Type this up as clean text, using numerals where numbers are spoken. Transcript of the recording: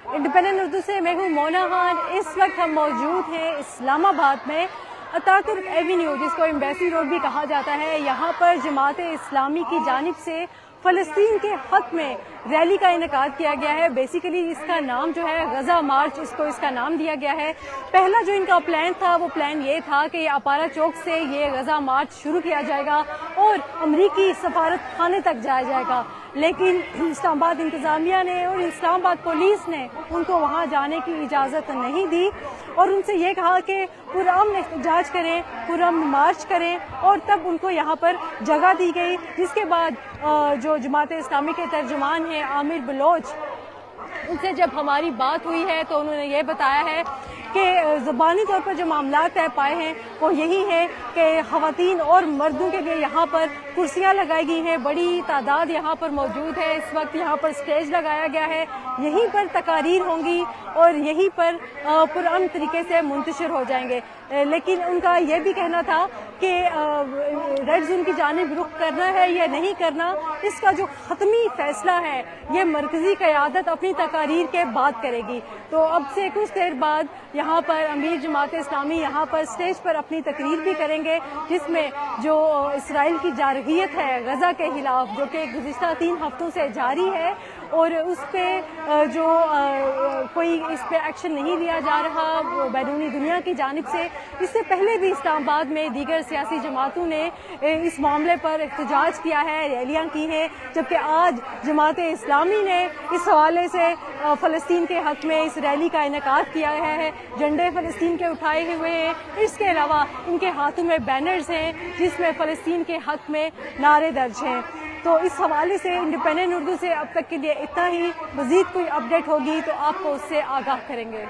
Independent Urdu से मैं हूँ मोना खान। इस वक्त हम मौजूद हैं इस्लामाबाद में अतातुर्क एवेन्यू, जिसको एम्बेसी रोड भी कहा जाता है। यहाँ पर जमात इस्लामी की जानिब से फ़लस्तीन के हक में रैली का इनेकाद किया गया है। बेसिकली इसका नाम जो है गज़ा मार्च, इसका नाम दिया गया है। पहला जो इनका प्लान था वो प्लान ये था कि अपारा चौक से ये गज़ा मार्च शुरू किया जाएगा और अमरीकी सफारत खाने तक जाया जाएगा, लेकिन इस्लामाबाद इंतज़ामिया ने और इस्लामाबाद पुलिस ने उनको वहाँ जाने की इजाज़त नहीं दी और उनसे ये कहा कि पुरअमन एहतजाज करें, पुरअमन मार्च करें, और तब उनको यहाँ पर जगह दी गई। जिसके बाद जो जमात इस्लामी के तर्जुमान हैं आमिर बलोच, उनसे जब हमारी बात हुई है तो उन्होंने ये बताया है कि ज़बानी तौर पर जो मामला तय पाए हैं वो यही है कि ख़वातीन और मर्दों के लिए यहाँ पर कुर्सियाँ लगाई गई हैं, बड़ी तादाद यहाँ पर मौजूद है। इस वक्त यहाँ पर स्टेज लगाया गया है, यहीं पर तकारीर होंगी और यहीं पर पुरअमन तरीके से मुंतशिर हो जाएंगे। लेकिन उनका ये भी कहना था कि रेड जोन की जानिब रुख करना है या नहीं करना, इसका जो ख़त्मी फैसला है ये मरकज़ी क़यादत अपनी तकारीर के बाद करेगी। तो अब से कुछ देर बाद यहाँ पर अमीर जमात इस्लामी यहाँ पर स्टेज पर अपनी तकरीर भी करेंगे, जिसमें जो इसराइल की जारहियत है गज़ा के खिलाफ, जो कि गुज़िश्ता 3 हफ्तों से जारी है और उस पर जो कोई इस पर एक्शन नहीं लिया जा रहा बैरूनी दुनिया की जानिब से। इससे पहले भी इस्लामाबाद में दीगर सियासी जमातों ने इस मामले पर एहतजाज किया है, रैलियां की हैं, जबकि आज जमात इस्लामी ने इस हवाले से फ़लस्तीन के हक़ में इस रैली का इनेकाद किया है। झंडे फ़लस्तीन के उठाए हुए हैं, इसके अलावा इनके हाथों में बैनर्स हैं जिसमें फ़लस्तीन के हक़ में नारे दर्ज हैं। तो इस हवाले से इंडिपेंडेंट उर्दू से अब तक के लिए इतना ही। मज़ीद कोई अपडेट होगी तो आपको उससे आगाह करेंगे।